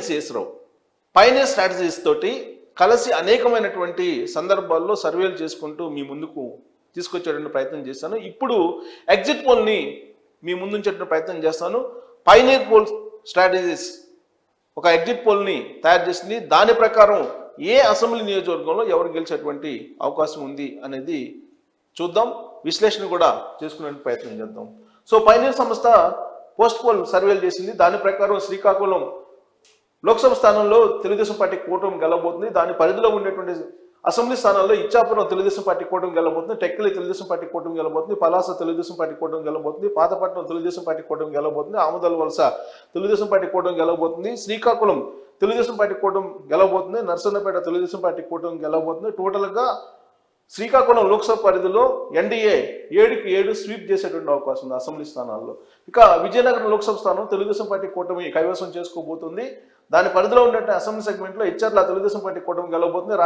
Sesha Rao pioneer strategies తోటి కలిసి అనేకమైనటువంటి సందర్భాల్లో సర్వేలు చేసుకుంటూ మీ ముందుకు తీసుకొచ్చేటువంటి ప్రయత్నం చేశాను. ఇప్పుడు ఎగ్జిట్ పోల్ని మీ ముందు ఉంచేటువంటి ప్రయత్నం చేస్తాను. పైనీర్ పోల్ స్ట్రాటజీస్ ఒక ఎగ్జిట్ పోల్ని తయారు చేసింది. దాని ప్రకారం ఏ అసెంబ్లీ నియోజకవర్గంలో ఎవరు గెలిచేటువంటి అవకాశం ఉంది అనేది చూద్దాం, విశ్లేషణ కూడా చేసుకునే ప్రయత్నం చేద్దాం. సో పైనీర్ సంస్థ పోస్ట్ పోల్ సర్వేలు చేసింది. దాని ప్రకారం శ్రీకాకుళం లోక్సభ స్థానంలో తెలుగుదేశం పార్టీ కూటమి గెలవబోతుంది. దాని పరిధిలో ఉండేటువంటి అసెంబ్లీ స్థానాల్లో ఇచ్చాపురం తెలుగుదేశం పార్టీ కూటమి గెలవబోతుంది, టెక్కలి తెలుగుదేశం పార్టీ కూటమి గెలవబోతుంది, పలాస తెలుగుదేశం పార్టీ కూటమి గెలవబోతుంది, పాతపట్నం తెలుగుదేశం పార్టీ కూటమి గెలవబోతుంది, ఆముదల వలస తెలుగుదేశం పార్టీ కూటమి గెలవబోతుంది, శ్రీకాకుళం తెలుగుదేశం పార్టీ కూటమి గెలవబోతుంది, నర్సన్నపేట తెలుగుదేశం పార్టీ కూటమి గెలవబోతుంది. టోటల్గా శ్రీకాకుళం లోక్సభ పరిధిలో ఎన్డీఏ 7కి 7 స్వీప్ చేసేటువంటి అవకాశం ఉంది అసెంబ్లీ స్థానాల్లో. ఇక విజయనగరం లోక్సభ స్థానం తెలుగుదేశం పార్టీ కూటమి కైవసం చేసుకోబోతుంది. దాని పరిధిలో ఉండే అసెంబ్లీ సెగ్మెంట్లో ఇచ్చర్ల తెలుగుదేశం పార్టీ కూటమి గెలవబోతుంది,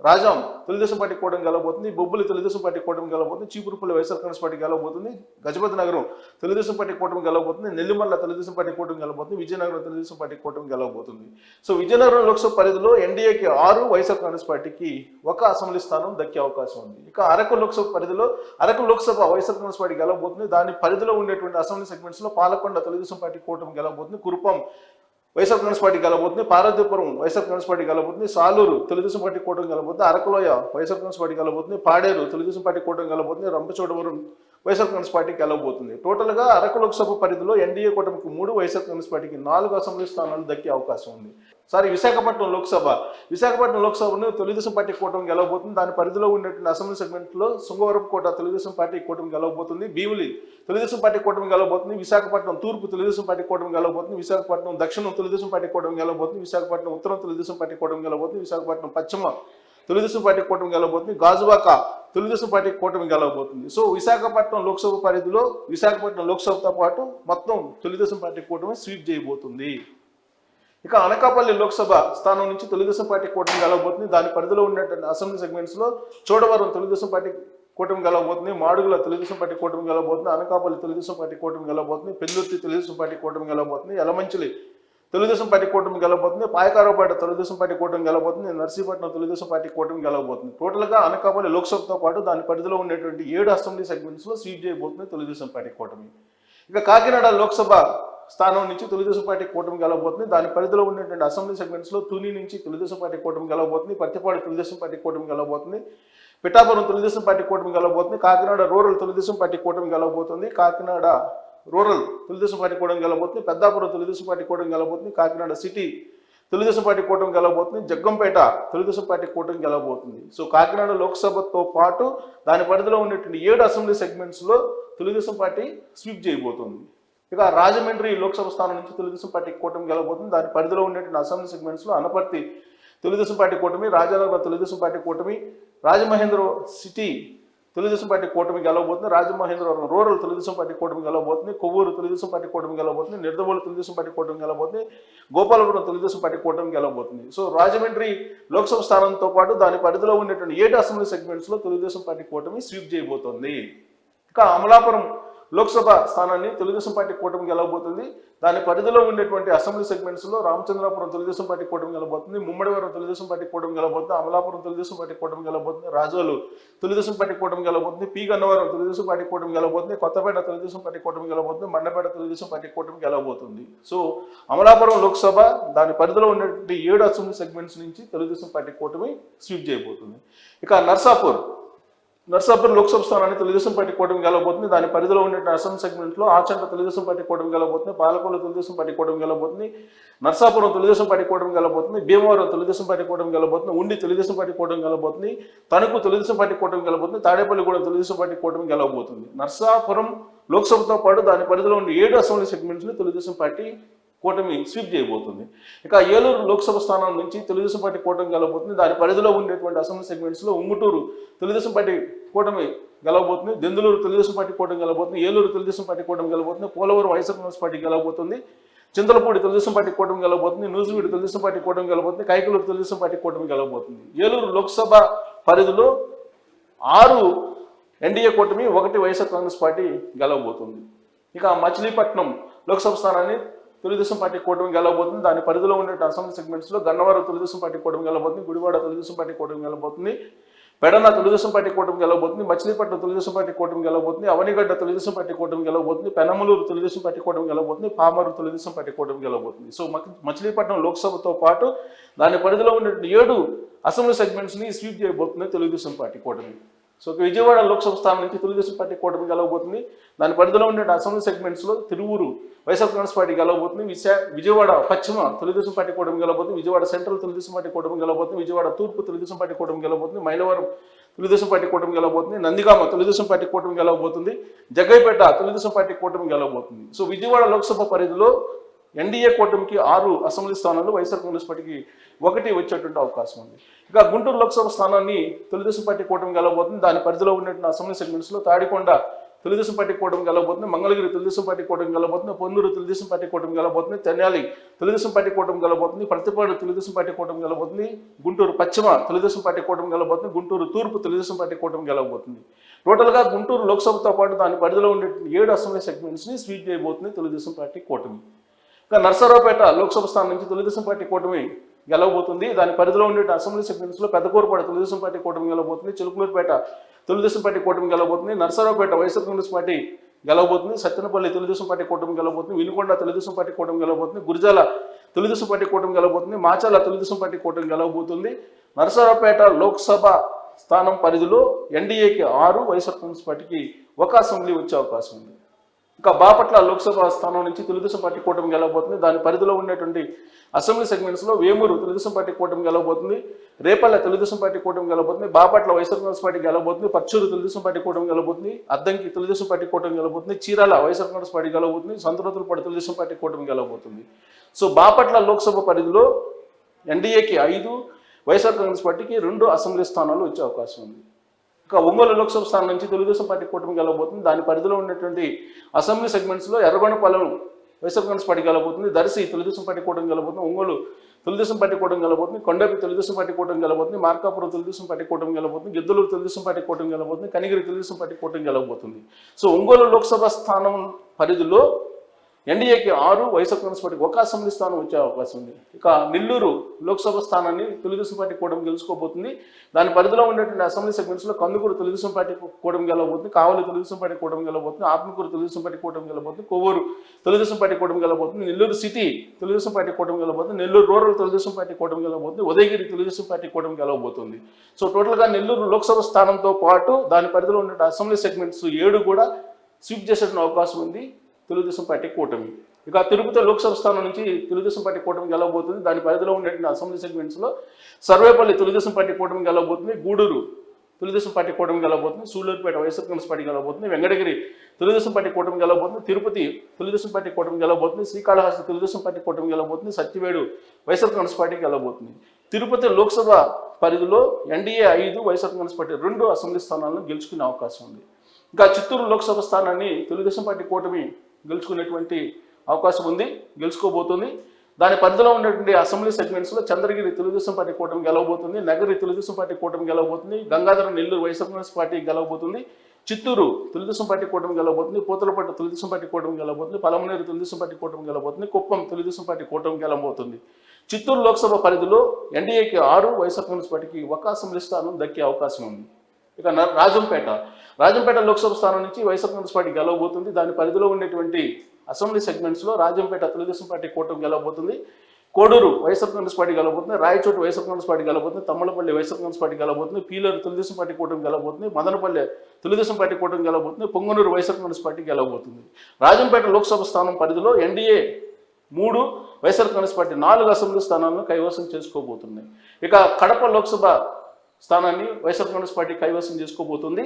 రాజాం తెలుగుదేశం పార్టీ కూటమి గెలవబోతుంది, బొబ్బులి తెలుగుదేశం పార్టీ కూటమి గెలవబోతుంది, చీపురుపల్లి వైఎస్ఆర్ కాంగ్రెస్ పార్టీ గెలవబోతుంది, గజపతి నగరం తెలుగుదేశం పార్టీ కూటమి గెలవబోతుంది, నెల్లిమల్ల తెలుగుదేశం పార్టీ కూటమి గెలవబోతుంది, విజయనగరం తెలుగుదేశం పార్టీ కూటమి గెలవబోతుంది. సో విజయనగరం లోక్సభ పరిధిలో ఎన్డీఏకి 6, వైఎస్ఆర్ కాంగ్రెస్ పార్టీకి 1 అసెంబ్లీ స్థానం దక్కే అవకాశం ఉంది. ఇక అరకు లోక్సభ పరిధిలో అరకు లోక్సభ వైఎస్ఆర్ కాంగ్రెస్ పార్టీ గెలవబోతుంది. దాని పరిధిలో ఉండేటువంటి అసెంబ్లీ సెగ్మెంట్స్ లో పాలకొండ తెలుగుదేశం పార్టీ కూటమి గెలవబోతుంది, కురుపం వైఎస్ఆర్ కాంగ్రెస్ పార్టీ గెలవబోతుంది, పార్వతీపురం వైఎస్ఆర్ కాంగ్రెస్ పార్టీ గెలవబోతుంది, సాలూరు తెలుగుదేశం పార్టీ కూటమి గెలవబోతుంది, అరకులోయ వైఎస్ఆర్ కాంగ్రెస్ పార్టీ గెలవబోతుంది, పాడేరు తెలుగుదేశం పార్టీ కూటమి గెలవబోతుంది, రంపచోడవరం వైఎస్ఆర్ కాంగ్రెస్ పార్టీకి గెలవబోతుంది. టోటల్గా అరకు లోక్సభ పరిధిలో ఎన్డీఏ కూటమికి 3, వైఎస్ఆర్ కాంగ్రెస్ పార్టీకి 4 అసెంబ్లీ స్థానాలు దక్కే అవకాశం ఉంది. విశాఖపట్నం లోక్సభను తెలుగుదేశం పార్టీ కూటమి గెలవబోతుంది. దాని పరిధిలో ఉండేటువంటి అసెంబ్లీ సెగ్మెంట్లో శృంగవరపుకోట తెలుగుదేశం పార్టీ కూటమి గెలవబోతుంది, భీమిలి తెలుగుదేశం పార్టీ కూటమి గెలవబోతుంది, విశాఖపట్నం తూర్పు తెలుగుదేశం పార్టీ కూటమి గెలవబోతుంది, విశాఖపట్నం దక్షిణం తెలుగుదేశం పార్టీ కూటమి గెలవబోతుంది, విశాఖపట్నం ఉత్తరం తెలుగుదేశం పార్టీ కూటమి గెలవబోతుంది, విశాఖపట్నం పశ్చిమ తెలుగుదేశం పార్టీ కూటమి గెలవబోతుంది, గాజువాక తెలుగుదేశం పార్టీ కూటమి గెలవబోతుంది. సో విశాఖపట్నం లోక్సభ పరిధిలో విశాఖపట్నం లోక్సభతో పాటు మొత్తం తెలుగుదేశం పార్టీ కూటమి స్వీప్ చేయబోతుంది. ఇక అనకాపల్లి లోక్సభ స్థానం నుంచి తెలుగుదేశం పార్టీ కూటమి గెలవబోతుంది. దాని పరిధిలో ఉన్నటువంటి అసెంబ్లీ సెగ్మెంట్స్ లో చోడవరం తెలుగుదేశం పార్టీ కూటమి గెలవబోతుంది, మాడుగుల తెలుగుదేశం పార్టీ కూటమి గెలవబోతుంది, అనకాపల్లి తెలుగుదేశం పార్టీ కూటమి గెలవబోతుంది, పెందుర్తి తెలుగుదేశం పార్టీ కూటమి గెలవబోతుంది, యలమంచిలి తెలుగుదేశం పార్టీ కూటమి గెలవబోతుంది, పాయకారావుపేట తెలుగుదేశం పార్టీ కూటమి గెలవబోతుంది, నర్సీపట్నం తెలుగుదేశం పార్టీ కూటమి గెలవబోతుంది. టోటల్గా అనకాపల్లి లోక్సభతో పాటు దాని పరిధిలో ఉండేటువంటి 7 అసెంబ్లీ సెగ్మెంట్స్ లో స్వీప్ చేయబోతుంది తెలుగుదేశం పార్టీ కూటమి. ఇక కాకినాడ లోక్సభ స్థానం నుంచి తెలుగుదేశం పార్టీ కూటమి గెలవబోతుంది. దాని పరిధిలో ఉన్నటువంటి అసెంబ్లీ సెగ్మెంట్స్ లో తుని నుంచి తెలుగుదేశం పార్టీ కూటమి గెలవబోతుంది, పత్తిపాడు తెలుగుదేశం పార్టీ కూటమి గెలవబోతుంది, పిఠాపురం తెలుగుదేశం పార్టీ కూటమి గెలవబోతుంది, కాకినాడ రూరల్ తెలుగుదేశం పార్టీ కూటమి గెలవబోతుంది, కాకినాడ రూరల్ తెలుగుదేశం పార్టీ కూటమి గెలవబోతుంది, పెద్దాపురం తెలుగుదేశం పార్టీ కూటమి గెలవబోతుంది, కాకినాడ సిటీ తెలుగుదేశం పార్టీ కూటమి గెలవబోతుంది, జగ్గంపేట తెలుగుదేశం పార్టీ కూటమి గెలవబోతుంది. సో కాకినాడ లోక్సభతో పాటు దాని పరిధిలో ఉన్నటువంటి 7 అసెంబ్లీ సెగ్మెంట్స్ లో తెలుగుదేశం పార్టీ స్వీప్ చేయబోతుంది. ఇక రాజమండ్రి లోక్సభ స్థానం నుంచి తెలుగుదేశం పార్టీ కూటమి గెలవబోతుంది. దాని పరిధిలో ఉండేటువంటి అసెంబ్లీ సెగ్మెంట్స్ లో అనపర్తి తెలుగుదేశం పార్టీ కూటమి, రాజానగరం తెలుగుదేశం పార్టీ కూటమి, రాజమహేంద్రవరం సిటీ తెలుగుదేశం పార్టీ కూటమి గెలవబోతుంది, రాజమహేంద్రవరం రూరల్ తెలుగుదేశం పార్టీ కూటమి గెలవబోతుంది, కొవ్వూరు తెలుగుదేశం పార్టీ కూటమి గెలవబోతుంది, నిర్దవోలు తెలుగుదేశం పార్టీ కూటమి గెలవబోతుంది, గోపాలపురం తెలుగుదేశం పార్టీ కూటమి గెలవబోతుంది. సో రాజమండ్రి లోక్సభ స్థానంతో పాటు దాని పరిధిలో ఉండేటువంటి 7 అసెంబ్లీ సెగ్మెంట్స్ లో తెలుగుదేశం పార్టీ కూటమి స్వీప్ చేయబోతోంది. ఇక అమలాపురం లోక్సభ స్థానాన్ని తెలుగుదేశం పార్టీ కూటమి గెలవబోతుంది. దాని పరిధిలో ఉండేటువంటి అసెంబ్లీ సెగ్మెంట్స్ లో రామచంద్రాపురం తెలుగుదేశం పార్టీ కూటమి గెలవబోతుంది, ముమ్మడివరం తెలుగుదేశం పార్టీ కూటమి గెలవబోతుంది, అమలాపురం తెలుగుదేశం పార్టీ కూటమి గెలవబోతుంది, రాజోలు తెలుగుదేశం పార్టీ కూటమి గెలవబోతుంది, పి గన్నవరం తెలుగుదేశం పార్టీ కూటమి గెలవబోతుంది, కొత్తపేట తెలుగుదేశం పార్టీ కూటమి గెలవబోతుంది, మండపేట తెలుగుదేశం పార్టీ కూటమి గెలవబోతుంది. సో అమలాపురం లోక్సభ దాని పరిధిలో ఉన్నటువంటి 7 అసెంబ్లీ సెగ్మెంట్స్ నుంచి తెలుగుదేశం పార్టీ కూటమి స్వీప్ చేయబోతుంది. ఇక నర్సాపూర్ లోక్సభ స్థానాన్ని తెలుగుదేశం పార్టీ కూటమి గెలవబోతుంది. దాని పరిధిలో ఉండే అసెంబ్లీ సెగ్మెంట్ లో ఆచంట తెలుగుదేశం పార్టీ కూటమి గెలవబోతుంది, పాలకొల్లు తెలుగుదేశం పార్టీ కూటమి గెలవబోతుంది, నర్సాపురం తెలుగుదేశం పార్టీ కూటమి గెలవబోతుంది, భీమవరం తెలుగుదేశం పార్టీ కూటమి గెలవబోతుంది, ఉండి తెలుగుదేశం పార్టీ కూటమి గెలవబోతుంది, తణుకు తెలుగుదేశం పార్టీ కూటమి గెలవబోతుంది, తాడేపల్లిగూడెం తెలుగుదేశం పార్టీ కూటమి గెలవబోతుంది. నర్సాపురం లోక్సభతో పాటు దాని పరిధిలో ఉండే 7 అసెంబ్లీ సెగ్మెంట్స్ ని తెలుగుదేశం పార్టీ కూటమి స్వీప్ చేయబోతుంది. ఇక ఏలూరు లోక్సభ స్థానం నుంచి తెలుగుదేశం పార్టీ కూటమి గెలవబోతుంది. దాని పరిధిలో ఉండేటువంటి అసెంబ్లీ సెగ్మెంట్స్ లో ఉంగుటూరు తెలుగుదేశం పార్టీ కూటమి గెలవబోతుంది, దెందులూరు తెలుగుదేశం పార్టీ కూటమి గెలవబోతుంది, ఏలూరు తెలుగుదేశం పార్టీ కూటమి గెలవబోతుంది, పోలవరం వైఎస్ఆర్ కాంగ్రెస్ పార్టీ గెలవబోతుంది, చింతలపూడి తెలుగుదేశం పార్టీ కూటమి గెలవబోతుంది, నూజివీడు తెలుగుదేశం పార్టీ కూటమి గెలవబోతుంది, కైకలూరు తెలుగుదేశం పార్టీ కూటమి గెలవబోతుంది. ఏలూరు లోక్సభ పరిధిలో 6 ఎన్డీఏ కూటమి, 1 వైఎస్ఆర్ కాంగ్రెస్ పార్టీ గెలవబోతుంది. ఇక మచిలీపట్నం లోక్సభ స్థానాన్ని తెలుగుదేశం పార్టీ కూటమి గెలవబోతుంది. దాని పరిధిలో ఉండే అసెంబ్లీ సెగ్మెంట్స్లో గన్నవరం తెలుగుదేశం పార్టీ కూటమి గెలవబోతుంది, గుడివాడ తెలుగుదేశం పార్టీ కూటమి గెలవబోతుంది, పెడన తెలుగుదేశం పార్టీ కూటమి గెలవబోతుంది, మచిలీపట్నం తెలుగుదేశం పార్టీ కూటమి గెలవబోతుంది, అవనిగడ్డ తెలుగుదేశం పార్టీ కూటమి గెలవబోతుంది, పెనమలూరు తెలుగుదేశం పార్టీ కూటమి గెలవబోతుంది, పామరు తెలుగుదేశం పార్టీ కూటమి గెలవబోతుంది. సో మచిలీపట్నం లోక్సభతో పాటు దాని పరిధిలో ఉండే 7 అసెంబ్లీ సెగ్మెంట్స్ని స్వీప్ చేయబోతుంది తెలుగుదేశం పార్టీ కూటమి. సో విజయవాడ లోక్సభ స్థానం నుంచి తెలుగుదేశం పార్టీ కూటమి గెలవబోతుంది. దాని పరిధిలో ఉండే అసెంబ్లీ సెగ్మెంట్స్లో తిరువూరు వైఎస్ఆర్ కాంగ్రెస్ పార్టీ గెలవబోతుంది, విజయవాడ పశ్చిమ తెలుగుదేశం పార్టీ కూటమి గెలవబోతుంది, విజయవాడ సెంట్రల్ తెలుగుదేశం పార్టీ కూటమి గెలవబోతుంది, విజయవాడ తూర్పు తెలుగుదేశం పార్టీ కూటమి గెలవబోతుంది, మైలవరం తెలుగుదేశం పార్టీ కూటమి గెలవబోతుంది, నందిగామ తెలుగుదేశం పార్టీ కూటమి గెలవబోతుంది, జగ్గైపేట తెలుగుదేశం పార్టీ కూటమి గెలవబోతుంది. సో విజయవాడ లోక్సభ పరిధిలో ఎన్డీఏ కూటమికి 6 అసెంబ్లీ స్థానాలు, వైఎస్ఆర్ కాంగ్రెస్ పార్టీకి 1 వచ్చేటువంటి అవకాశం ఉంది. ఇక గుంటూరు లోక్సభ స్థానాన్ని తెలుగుదేశం పార్టీ కూటమి గెలవబోతుంది. దాని పరిధిలో ఉన్నటువంటి అసెంబ్లీ సెగ్మెంట్స్లో తాడికొండ తెలుగుదేశం పార్టీ కూటమి గెలవబోతుంది, మంగళగిరి తెలుగుదేశం పార్టీ కూటమి గెలవబోతుంది, పొన్నూరు తెలుగుదేశం పార్టీ కూటమి గెలవబోతుంది, తెనాలి తెలుగుదేశం పార్టీ కూటమి గెలవబోతుంది, ప్రతిపాడు తెలుగుదేశం పార్టీ కూటమి గెలవబోతుంది, గుంటూరు పశ్చిమ తెలుగుదేశం పార్టీ కూటమి గెలవబోతుంది, గుంటూరు తూర్పు తెలుగుదేశం పార్టీ కూటమి గెలవబోతుంది. టోటల్గా గుంటూరు లోక్సభతో పాటు దాని పరిధిలో ఉండే 7 అసెంబ్లీ సెగ్మెంట్స్ని స్వీప్ చేయబోతుంది తెలుగుదేశం పార్టీ కూటమి. ఇక నర్సరావుపేట లోక్సభ స్థానం నుంచి తెలుగుదేశం పార్టీ కూటమి గెలవబోతుంది. దాని పరిధిలో ఉండే అసెంబ్లీ సెగ్మెంట్స్లో పెద్దకూరుపాడు తెలుగుదేశం పార్టీ కూటమి గెలవబోతుంది, చిలుకలూరుపేట తెలుగుదేశం పార్టీ కూటమి గెలవబోతుంది, నర్సరావుపేట వైఎస్ఆర్ కాంగ్రెస్ పార్టీ గెలవబోతుంది, సత్తెనపల్లి తెలుగుదేశం పార్టీ కూటమి గెలవబోతుంది, వినుకొండ తెలుగుదేశం పార్టీ కూటమి గెలవబోతుంది, గురిజాల తెలుగుదేశం పార్టీ కూటమి గెలవబోతుంది, మాచాల తెలుగుదేశం పార్టీ కూటమి గెలవబోతుంది. నర్సరావుపేట లోక్సభ స్థానం పరిధిలో ఎన్డీఏకి 6, వైఎస్ఆర్ కాంగ్రెస్ పార్టీకి 1 అసెంబ్లీ వచ్చే అవకాశం ఉంది. ఇంకా బాపట్ల లోక్సభ స్థానం నుంచి తెలుగుదేశం పార్టీ కూటమి గెలవబోతుంది. దాని పరిధిలో ఉండేటువంటి అసెంబ్లీ సెగ్మెంట్స్లో వేమూరు తెలుగుదేశం పార్టీ కూటమి గెలవబోతుంది, రేపల్లె తెలుగుదేశం పార్టీ కూటమి గెలవబోతుంది, బాపట్ల వైఎస్ఆర్ కాంగ్రెస్ పార్టీ గెలవబోతుంది, పర్చూరు తెలుగుదేశం పార్టీ కూటమి గెలవబోతుంది, అద్దంకి తెలుగుదేశం పార్టీ కూటమి గెలవబోతుంది, చీరాల వైఎస్ఆర్ కాంగ్రెస్ పార్టీ గెలవబోతుంది, సంతరోతులపాడు తెలుగుదేశం పార్టీ కూటమి గెలవబోతుంది. సో బాపట్ల లోక్సభ పరిధిలో ఎన్డీఏకి 5, వైఎస్ఆర్ కాంగ్రెస్ పార్టీకి 2 అసెంబ్లీ స్థానాలు వచ్చే అవకాశం ఉంది. ఇక ఒంగోలు లోక్సభ స్థానం నుంచి తెలుగుదేశం పార్టీ కూటమి గెలవబోతుంది. దాని పరిధిలో ఉన్నటువంటి అసెంబ్లీ సెగ్మెంట్స్లో ఎర్రగొండపాలెం వైఎస్ఆర్ కాంగ్రెస్ పార్టీ గెలవబోతుంది, దర్శి తెలుగుదేశం పార్టీ కూటమి గెలవబోతుంది, ఒంగోలు తెలుగుదేశం పార్టీ కూటమి గెలవబోతుంది, కొండపి తెలుగుదేశం పార్టీ కూటమి గెలవబోతుంది, మార్కాపురం తెలుగుదేశం పార్టీ కూటమి గెలవబోతుంది, గిద్దలూరు తెలుగుదేశం పార్టీ కూటమి గెలవబోతుంది, కనిగిరి తెలుగుదేశం పార్టీ కూటమి గెలవబోతుంది. సో ఒంగోలు లోక్సభ స్థానం పరిధిలో ఎన్డీఏకి 6, వైఎస్ఆర్ కాంగ్రెస్ పార్టీకి 1 అసెంబ్లీ స్థానం వచ్చే అవకాశం ఉంది. ఇక నెల్లూరు లోక్సభ స్థానాన్ని తెలుగుదేశం పార్టీ కూటమి గెలుచుకోబోతుంది. దాని పరిధిలో ఉండేటువంటి అసెంబ్లీ సెగ్మెంట్స్లో కందుకూరు తెలుగుదేశం పార్టీ కూటమి గెలవబోతుంది, కావలి తెలుగుదేశం పార్టీ కూటమి గెలవబోతుంది, ఆత్మకూరు తెలుగుదేశం పార్టీ కూటమి గెలవబోతుంది, కొవ్వూరు తెలుగుదేశం పార్టీ కూటమి గెలవబోతుంది, నెల్లూరు సిటీ తెలుగుదేశం పార్టీ కూటమి గెలవబోతుంది, నెల్లూరు రూరల్ తెలుగుదేశం పార్టీ కూటమి గెలవబోతుంది, ఉదయగిరి తెలుగుదేశం పార్టీ కూటమి గెలవబోతుంది. సో టోటల్గా నెల్లూరు లోక్సభ స్థానంతో పాటు దాని పరిధిలో ఉండే అసెంబ్లీ సెగ్మెంట్స్ 7 కూడా స్వీప్ చేసే అవకాశం ఉంది తెలుగుదేశం పార్టీ కూటమి. ఇక తిరుపతి లోక్సభ స్థానం నుంచి తెలుగుదేశం పార్టీ కూటమి గెలవబోతుంది. దాని పరిధిలో ఉండేటువంటి అసెంబ్లీ సెగ్మెంట్స్లో సర్వేపల్లి తెలుగుదేశం పార్టీ కూటమి గెలవబోతుంది, గూడూరు తెలుగుదేశం పార్టీ కూటమి గెలవబోతుంది, సూళ్లూరుపేట వైఎస్ఆర్ కాంగ్రెస్ పార్టీ గెలవబోతుంది, వెంకటగిరి తెలుగుదేశం పార్టీ కూటమి గెలవబోతుంది, తిరుపతి తెలుగుదేశం పార్టీ కూటమి గెలవబోతుంది, శ్రీకాళహస్తి తెలుగుదేశం పార్టీ కూటమి గెలవబోతుంది, సత్యవేడు వైఎస్ఆర్ కాంగ్రెస్ పార్టీ గెలవబోతుంది. తిరుపతి లోక్సభ పరిధిలో NDA 5, YSR Congress party 2 assembly స్థానాలను గెలుచుకునే అవకాశం ఉంది. ఇంకా చిత్తూరు లోక్సభ స్థానాన్ని తెలుగుదేశం పార్టీ కూటమి గెలుచుకునేటువంటి అవకాశం ఉంది, గెలుచుకోబోతుంది. దాని పరిధిలో ఉన్నటువంటి అసెంబ్లీ సెగ్మెంట్స్లో చంద్రగిరి తెలుగుదేశం పార్టీ కూటమి గెలవబోతుంది, నగరి తెలుగుదేశం పార్టీ కూటమి గెలవబోతుంది, గంగాధర నెల్లూరు వైఎస్ఆర్ కాంగ్రెస్ పార్టీ గెలవబోతుంది, చిత్తూరు తెలుగుదేశం పార్టీ కూటమి గెలవబోతుంది, పూతలపట్టు తెలుగుదేశం పార్టీ కూటమి గెలవబోతుంది, పలమనేరు తెలుగుదేశం పార్టీ కూటమి గెలవబోతుంది, కుప్పం తెలుగుదేశం పార్టీ కూటమి గెలవబోతుంది. చిత్తూరు లోక్సభ పరిధిలో ఎన్డీఏకి 6, వైఎస్ఆర్ కాంగ్రెస్ పార్టీకి 1 అసెంబ్లీ స్థానం దక్కే అవకాశం ఉంది. ఇక రాజంపేట లోక్సభ స్థానం నుంచి వైఎస్ఆర్ కాంగ్రెస్ పార్టీ గెలవబోతుంది. దాని పరిధిలో ఉండేటువంటి అసెంబ్లీ సెగ్మెంట్స్లో రాజంపేట తెలుగుదేశం పార్టీ కూటమి గెలవబోతుంది, కోడూరు వైఎస్ఆర్ కాంగ్రెస్ పార్టీ గెలవబోతుంది, రాయచోటు వైఎస్ఆర్ కాంగ్రెస్ పార్టీ గెలవబోతుంది, తమ్మలపల్లి వైఎస్ఆర్ కాంగ్రెస్ పార్టీ గెలవబోతుంది, పీలూరు తెలుగుదేశం పార్టీ కూటమి గెలవబోతుంది, మదనపల్లి తెలుగుదేశం పార్టీ కూటమి గెలవబోతుంది, పొంగనూరు వైఎస్ఆర్ కాంగ్రెస్ పార్టీ గెలవబోతుంది. రాజంపేట లోక్సభ స్థానం పరిధిలో NDA 3, YSR Congress party 4 assembly స్థానాలను కైవసం చేసుకోబోతున్నాయి. ఇక కడప లోక్సభ స్థానాన్ని వైఎస్ఆర్ కాంగ్రెస్ పార్టీ కైవసం చేసుకోబోతుంది.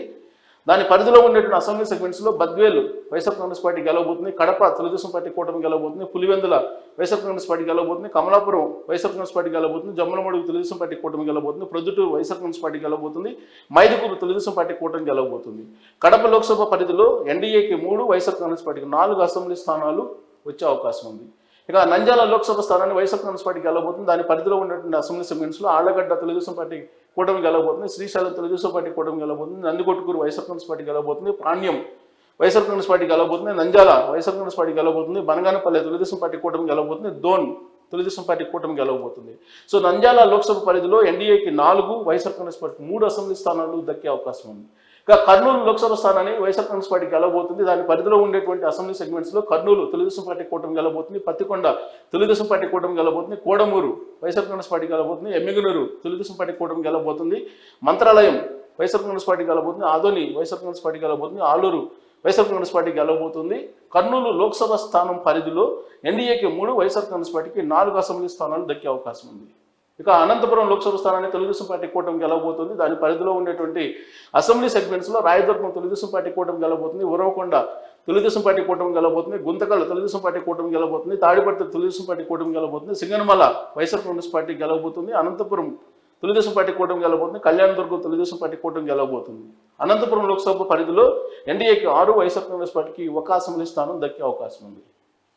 దాని పరిధిలో ఉండేటువంటి అసెంబ్లీ సెగ్మెంట్స్లో బద్వేలు వైఎస్ఆర్ కాంగ్రెస్ పార్టీ గెలవబోతుంది, కడప తెలుగుదేశం పార్టీ కూటమి గెలవబోతుంది, పులివెందుల వైఎస్ఆర్ కాంగ్రెస్ పార్టీ గెలవబోతుంది, కమలాపురం వైఎస్ఆర్ కాంగ్రెస్ పార్టీ గెలవబోతుంది, జమ్మలమడుగు తెలుగుదేశం పార్టీ కూటమి గెలవబోతుంది, ప్రొద్దుటూరు వైఎస్ఆర్ కాంగ్రెస్ పార్టీ గెలవబోతుంది, మైదుకూరు తెలుగుదేశం పార్టీ కూటమి గెలవబోతుంది. కడప లోక్సభ పరిధిలో ఎన్డీఏకి 3, వైఎస్ఆర్ కాంగ్రెస్ పార్టీకి 4 అసెంబ్లీ స్థానాలు వచ్చే అవకాశం ఉంది. ఇక నంద్యాల లోక్సభ స్థానాన్ని వైఎస్ఆర్ కాంగ్రెస్ పార్టీ గెలవబోతుంది. దాని పరిధిలో ఉన్నటువంటి అసెంబ్లీ సెగ్మెంట్స్లో ఆళ్లగడ్డ తెలుగుదేశం పార్టీ కూటమి గెలవబోతుంది, శ్రీశైలం తెలుగుదేశం పార్టీ కూటమి గెలవబోతుంది, నందికొట్కూరు వైఎస్ఆర్ కాంగ్రెస్ పార్టీ గెలవబోతుంది, పాణ్యం వైఎస్ఆర్ కాంగ్రెస్ పార్టీ గెలవబోతుంది, నంద్యాల వైఎస్ఆర్ కాంగ్రెస్ పార్టీ గెలవబోతుంది, బనగానపల్లి తెలుగుదేశం పార్టీ కూటమి గెలవబోతుంది, దోన్ తెలుగుదేశం పార్టీ కూటమి గెలవబోతుంది. సో నంద్యాల లోక్సభ పరిధిలో ఎన్డీఏకి 4, వైఎస్ఆర్ కాంగ్రెస్ పార్టీ 3 అసెంబ్లీ స్థానాలు దక్కే అవకాశం ఉంది. ఇక కర్నూలు లోక్సభ స్థానాన్ని వైఎస్ఆర్ కాంగ్రెస్ పార్టీ గెలవబోతుంది. దాని పరిధిలో ఉండేటువంటి అసెంబ్లీ సెగ్మెంట్స్లో కర్నూలు తెలుగుదేశం పార్టీ కూటమి గెలవబోతుంది, పత్తికొండ తెలుగుదేశం పార్టీ కూటమి గెలవబోతుంది, కోడమూరు వైఎస్ఆర్ కాంగ్రెస్ పార్టీ గెలవబోతుంది, ఎమ్మిగనూరు తెలుగుదేశం పార్టీ కూటమి గెలవబోతుంది, మంత్రాలయం వైఎస్ఆర్ కాంగ్రెస్ పార్టీ గెలవబోతుంది, ఆదోని వైఎస్ఆర్ కాంగ్రెస్ పార్టీ గెలవబోతుంది, ఆలూరు వైఎస్ఆర్ కాంగ్రెస్ పార్టీ గెలవబోతుంది. కర్నూలు లోక్సభ స్థానం పరిధిలో ఎన్డీఏకి 3, వైఎస్ఆర్ కాంగ్రెస్ పార్టీకి 4 అసెంబ్లీ స్థానాలు దక్కే అవకాశం ఉంది. ఇక అనంతపురం లోక్సభ స్థానాన్ని తెలుగుదేశం పార్టీ కూటమి గెలవబోతుంది. దాని పరిధిలో ఉండేటువంటి అసెంబ్లీ సెగ్మెంట్స్లో రాయదుర్గం తెలుగుదేశం పార్టీ కూటమి గెలవబోతుంది, ఉరవకొండ తెలుగుదేశం పార్టీ కూటమి గెలవబోతుంది, గుంతకల్ తెలుగుదేశం పార్టీ కూటమి గెలవబోతుంది, తాడిపత్రి తెలుగుదేశం పార్టీ కూటమి గెలవబోతుంది, సింగనమల వైఎస్ఆర్ కాంగ్రెస్ పార్టీ గెలవబోతుంది, అనంతపురం తెలుగుదేశం పార్టీ కూటమి గెలవబోతుంది, కళ్యాణదుర్గం తెలుగుదేశం పార్టీ కూటమి గెలవబోతుంది. అనంతపురం లోక్సభ పరిధిలో ఎన్డీఏకి 6, వైఎస్ఆర్ కాంగ్రెస్ పార్టీకి 1 అసెంబ్లీ స్థానం దక్కే అవకాశం ఉంది.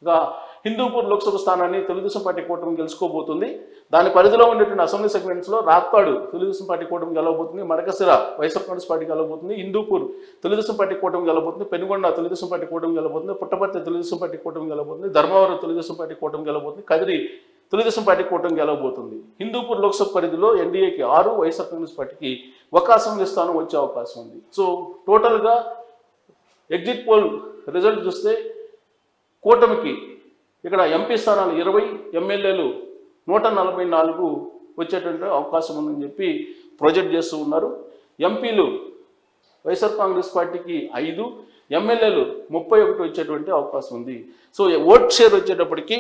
ఇక హిందూపూర్ లోక్సభ స్థానాన్ని తెలుగుదేశం పార్టీ కూటమి గెలుచుకోబోతుంది. దాని పరిధిలో ఉండేటువంటి అసెంబ్లీ సెగ్మెంట్స్లో రాప్తాడు తెలుగుదేశం పార్టీ కూటమి గెలవబోతుంది, మడకసిర వైఎస్ఆర్ కాంగ్రెస్ పార్టీ గెలవబోతుంది, హిందూపూర్ తెలుగుదేశం పార్టీ కూటమి గెలవబోతుంది, పెనుగొండ తెలుగుదేశం పార్టీ కూటమి గెలవబోతుంది, పుట్టపర్తి తెలుగుదేశం పార్టీ కూటమి గెలవబోతుంది, ధర్మవరం తెలుగుదేశం పార్టీ కూటమి గెలవబోతుంది, కదిరి తెలుగుదేశం పార్టీ కూటమి గెలవబోతుంది. హిందూపూర్ లోక్సభ పరిధిలో ఎన్డీఏకి 6, వైఎస్ఆర్ కాంగ్రెస్ పార్టీకి 1 అసెంబ్లీ స్థానం వచ్చే అవకాశం ఉంది. సో టోటల్గా ఎగ్జిట్ పోల్ రిజల్ట్ చూస్తే కూటమికి ఇక్కడ ఎంపీ స్థానాలు 20, ఎమ్మెల్యేలు 144 వచ్చేటువంటి అవకాశం ఉందని చెప్పి ప్రొజెక్ట్ చేస్తూ ఉన్నారు. ఎంపీలు వైఎస్ఆర్ కాంగ్రెస్ పార్టీకి 5, ఎమ్మెల్యేలు 31 వచ్చేటువంటి అవకాశం ఉంది. సో ఓట్ షేర్ వచ్చేటప్పటికి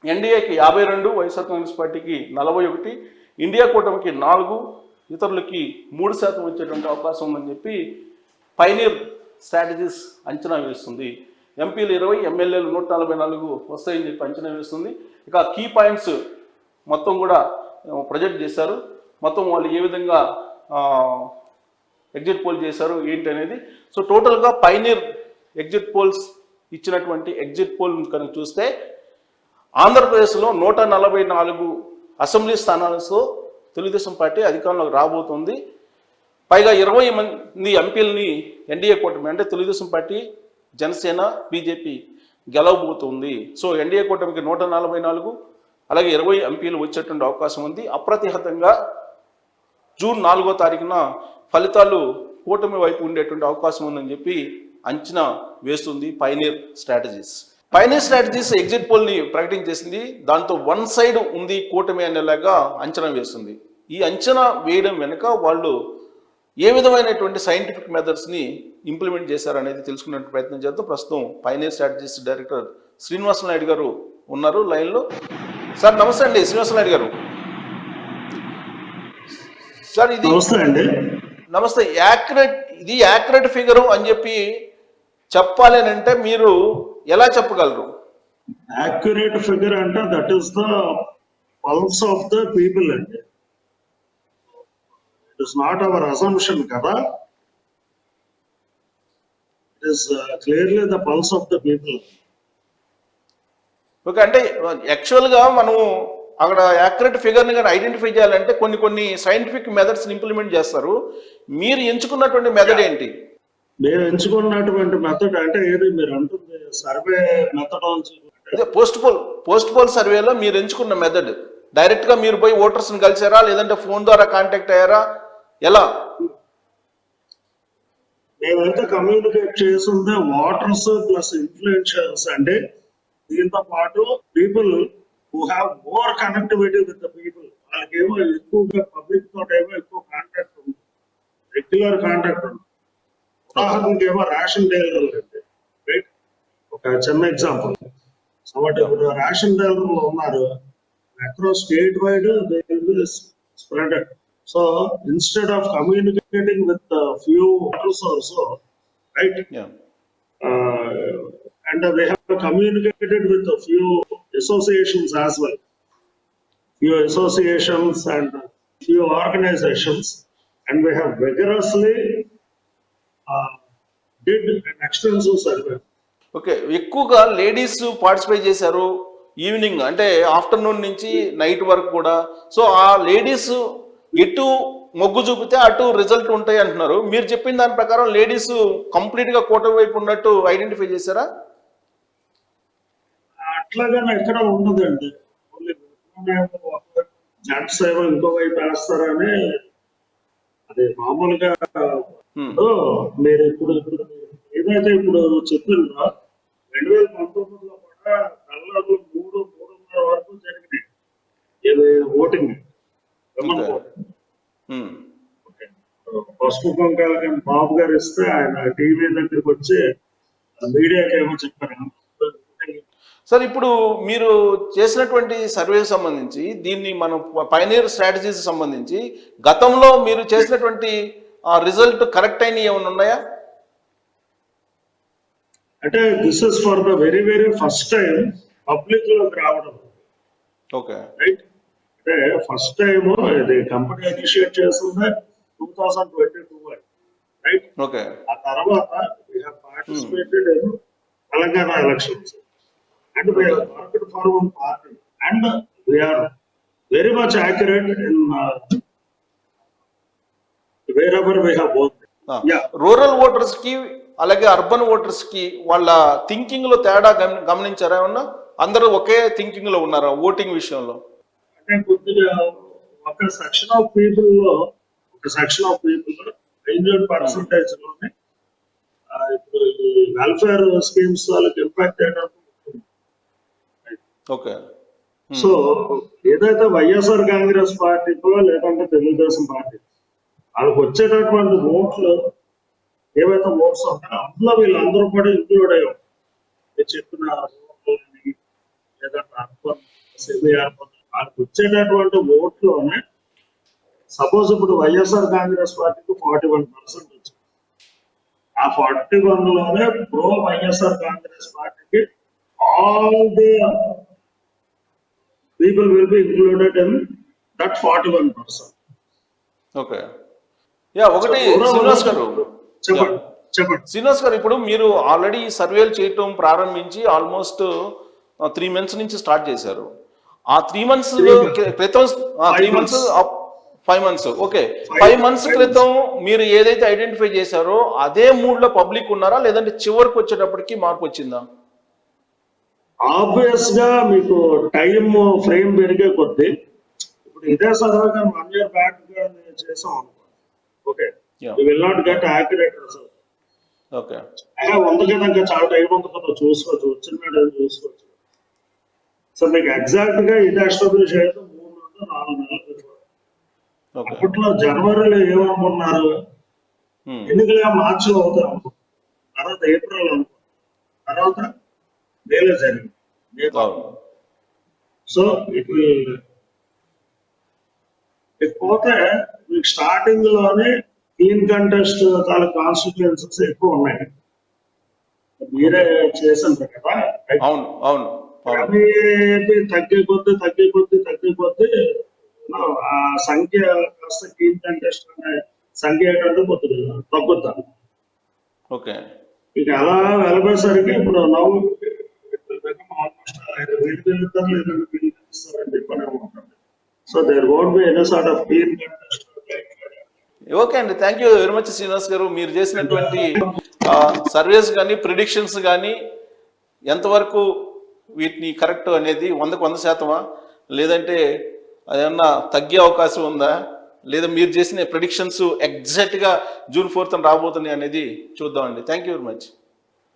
ఎన్డీఏకి 52, వైఎస్ఆర్ కాంగ్రెస్ పార్టీకి 41, ఇండియా కూటమికి 4, ఇతరులకి 3% వచ్చేటువంటి అవకాశం ఉందని చెప్పి పైనీర్ స్ట్రాటజీస్ అంచనా వేస్తుంది. ఎంపీలు 20, ఎమ్మెల్యేలు 144 వస్తాయని చెప్పి అంచనా వేస్తుంది. ఇక కీ పాయింట్స్ మొత్తం కూడా ప్రొజెక్ట్ చేశారు. మొత్తం వాళ్ళు ఏ విధంగా ఎగ్జిట్ పోల్ చేశారు ఏంటి అనేది. సో టోటల్గా పైనీర్ ఎగ్జిట్ పోల్స్ ఇచ్చినటువంటి ఎగ్జిట్ పోల్ కనుక చూస్తే ఆంధ్రప్రదేశ్లో 144 అసెంబ్లీ స్థానాలతో తెలుగుదేశం పార్టీ అధికారంలోకి రాబోతుంది. పైగా 20 మంది ఎంపీలని ఎన్డీఏ కూటమి అంటే తెలుగుదేశం పార్టీ, జనసేన, బీజేపీ గెలవబోతుంది. సో ఎన్డీఏ కూటమికి 144, అలాగే 20 ఎంపీలు వచ్చేటువంటి అవకాశం ఉంది. అప్రతిహతంగా జూన్ 4వ తారీఖున ఫలితాలు కూటమి వైపు ఉండేటువంటి అవకాశం ఉందని చెప్పి అంచనా వేస్తుంది Pioneer Strategies. Pioneer Strategies exit పోల్ని ప్రకటించేసింది. దాంతో 1 సైడ్ ఉంది కూటమి అనేలాగా అంచనా వేస్తుంది. ఈ అంచనా వేయడం వెనుక వాళ్ళు ఏ విధమైనటువంటి సైంటిఫిక్ మెథడ్స్ని ఇంప్లిమెంట్ చేశారనేది తెలుసుకునే ప్రయత్నం చేద్దాం. ప్రస్తుతం pioneer strategies director Srinivasa Naidu గారు ఉన్నారు లైన్లో. సార్ నమస్తే అండి శ్రీనివాస నాయుడు గారు. సార్ ఇది నమస్తే. ఇది యాక్యురేట్ ఫిగరు అని చెప్పి చెప్పాలి అని అంటే మీరు ఎలా చెప్పగలరు? యాక్యురేట్ ఫిగర్ అంటే that is the pulse of the people అండి. It is not our assumption కదా, it is clearly the pulse of the people. Okay, అంటే యాక్చువల్గా మనం అక్కడ యాక్యురేట్ ఫిగర్ని కానీ ఐడెంటిఫై చేయాలంటే కొన్ని సైంటిఫిక్ మెథడ్స్ని ఇంప్లిమెంట్ చేస్తారు. మీరు ఎంచుకున్నటువంటి మెథడ్ ఏంటి? మేము ఎంచుకున్నటువంటి మెథడ్ అంటే ఏది మీరు అంటుంది సర్వే మెథడాలజీ. పోస్ట్ పోల్ సర్వేలో మీరు ఎంచుకున్న మెథడ్ డైరెక్ట్ గా మీరు పోయి ఓటర్స్ ని కలిసారా, లేదంటే ఫోన్ ద్వారా కాంటాక్ట్ అయ్యారా, ఎలా? మేమైతే కమ్యూనికేట్ చేస్తుంటే ఓటర్స్ ప్లస్ ఇన్ఫ్లుయెన్షియర్స్ అంటే దీంతో పాటు people who have more connectivity with the people, వాళ్ళకేమో ఎక్కువగా పబ్లిక్ తోటి ఏమో ఎక్కువ కాంటాక్ట్ ఉంది, రెగ్యులర్ కాంటాక్ట్ ఉంది. ఉదాహరణకి ఏమో రేషన్ డీలర్లు అండి, రైట్? ఒక చిన్న ఎగ్జాంపుల్. కాబట్టి ఇప్పుడు రేషన్ డీలర్లు ఉన్నారు across state wide spread. So instead of communicating with few voters also, right, and they have communicated with a few associations as well, few associations and few organizations, and we have vigorously did an extensive survey. Okay, ఎక్కువగా ladies participate చేశారు evening అంటే afternoon నుంచి night వరకు కూడా. So ఆ ladies ఇటు మొగ్గు చూపితే అటు రిజల్ట్ ఉంటాయి అంటున్నారు. మీరు చెప్పిన దాని ప్రకారం లేడీస్ కంప్లీట్ గా కూటమి వైపు ఉన్నట్టు ఐడెంటిఫై చేశారా? అట్లాగానే ఎక్కడ ఉండదండి. జెంట్స్ ఏమో ఇంకో వైపు వేస్తారని అది మామూలుగా. మీరు ఇప్పుడు ఏదైతే ఇప్పుడు చెప్పిండ్రో 2019లో కూడా కళ్ళలో 3-3.5 వరకు జరిగినాయి ఇది ఓటింగ్. పసుపు కుంకాలు కానీ బాబు గారు ఇస్తే ఆయన టీవీ దగ్గరికి వచ్చి మీడియాకి ఏమో చెప్పారు. సార్, ఇప్పుడు మీరు చేసినటువంటి సర్వేకి సంబంధించి దీన్ని మనం పైనీర్ స్ట్రాటజీస్ సంబంధించి గతంలో మీరు చేసినటువంటి రిజల్ట్ కరెక్ట్ అయిన ఏమైనా ఉన్నాయా? అంటే this is for the very very first time public లోకి రావడం. Okay, right. అంటే ఫస్ట్ టైం ఇది కంపెనీ ఇనిషియేట్ చేస్తుంది 2022 రైట్. ఓకే. ఆ తర్వాత we have participated in Telangana elections and we have worked for one party and we are very much accurate in wherever we have worked. Yeah. Rural voters కి అలాగే urban voters కి వాళ్ళ thinking లో తేడా గమనించారా ఏమన్నా? అందరూ ఒకే థింకింగ్ లో ఉన్నారా ఓటింగ్ విషయంలో? అంటే కొద్దిగా ఒక సెక్షన్ ఆఫ్ పీపుల్ లో 9% లోనే ఇప్పుడు ఈ వెల్ఫేర్ స్కీమ్స్ వాళ్ళకి ఇంపాక్ట్ అయ్యేటప్పుడు. ఓకే. సో ఏదైతే వైఎస్ఆర్ కాంగ్రెస్ పార్టీతో లేదంటే తెలుగుదేశం పార్టీ వాళ్ళకి వచ్చేటటువంటి ఓట్లు ఏవైతే ఓట్స్ ఉంటాయో అందులో వీళ్ళందరూ కూడా ఇంక్లూడ్ అయ్యారు. చెప్పిన లేదంటే అర్బన్ సెమీ అర్బన్ వాళ్ళకి వచ్చేటటువంటి ఓట్లోనే సపోజ్ ఇప్పుడు వైఎస్ఆర్ కాంగ్రెస్ పార్టీకి 41% వచ్చింది. ఆ 41 లోనే ప్రో వైఎస్ఆర్ కాంగ్రెస్ పార్టీకి all the people will be included in that 41%. Okay. ఒకటి శ్రీనివాస్ గారు చెప్పండి. శ్రీనివాస్ గారు, ఇప్పుడు మీరు ఆల్రెడీ సర్వేలు చేయటం ప్రారంభించి ఆల్మోస్ట్ 3 months నుంచి స్టార్ట్ చేశారు. ఆ 3 months క్రితం 5 months. ఓకే, 5 months క్రితం మీరు ఏదైతే ఐడెంటిఫై చేశారో అదే మూడ్ లో పబ్లిక్ ఉన్నారా, లేదంటే చివరికి వచ్చేటప్పటికి మార్పు వచ్చిందా? ఆబ్వియస్ గా మీకు టైం ఫ్రేమ్ పెరిగే కొద్దీ ఇప్పుడు ఇదే సరదాగా 1 year బ్యాక్ గా చేసాం అనుకో. Okay, you will not get accurate result. Okay, ఉంది కదా ఇంకా చాలా టైం ఉంది కదా చూసుకోవచ్చు, వచ్చిన చూసుకోవచ్చు. సో మీకు ఎగ్జాక్ట్ గా ఇది ఎస్టాబ్లిష్ అయితే 3-4 నెలలు. అప్పట్లో జనవరిలో ఏమనుకున్నారు, ఎన్నికలుగా మార్చిలో అవుతాయి అనుకున్నారు, తర్వాత ఏప్రిల్ అనుకున్నారు, తర్వాత మేలో జరిగింది. సో ఇకపోతే మీకు స్టార్టింగ్ లోనే క్లీన్ కంటెస్ట్ కాన్స్టిట్యూయన్సీస్ ఎక్కువ ఉన్నాయి. మీరే చేశారు కదా. అవును అవును. అవి తగ్గే కొద్దీ ఆ సంఖ్య కాస్త క్లీన్ కంటెస్ట్ అనే సంఖ్య ఏంటంటే కొద్దిగా తగ్గుతాను. ఓకే, ఇక అలా వెళ్ళబోయేసరికి ఇప్పుడు ఆల్మోస్ట్ 5,000 వెళ్తారు లేదంటే పిలుస్తారని చెప్పని ఉంటుంది. So there won't be any sort of clean contest. Okay అండి, thank you very much Srinivas garu. మీరు చేసినటువంటి సర్వేస్ కానీ ప్రిడిక్షన్స్ కానీ ఎంతవరకు వీటిని కరెక్ట్ అనేది 100% లేదంటే అదేమన్నా తగ్గే అవకాశం ఉందా, లేదా మీరు చేసిన ప్రిడిక్షన్స్ ఎగ్జాక్ట్గా June 4th రాబోతున్నాయి అనేది చూద్దామండి. Thank you very much.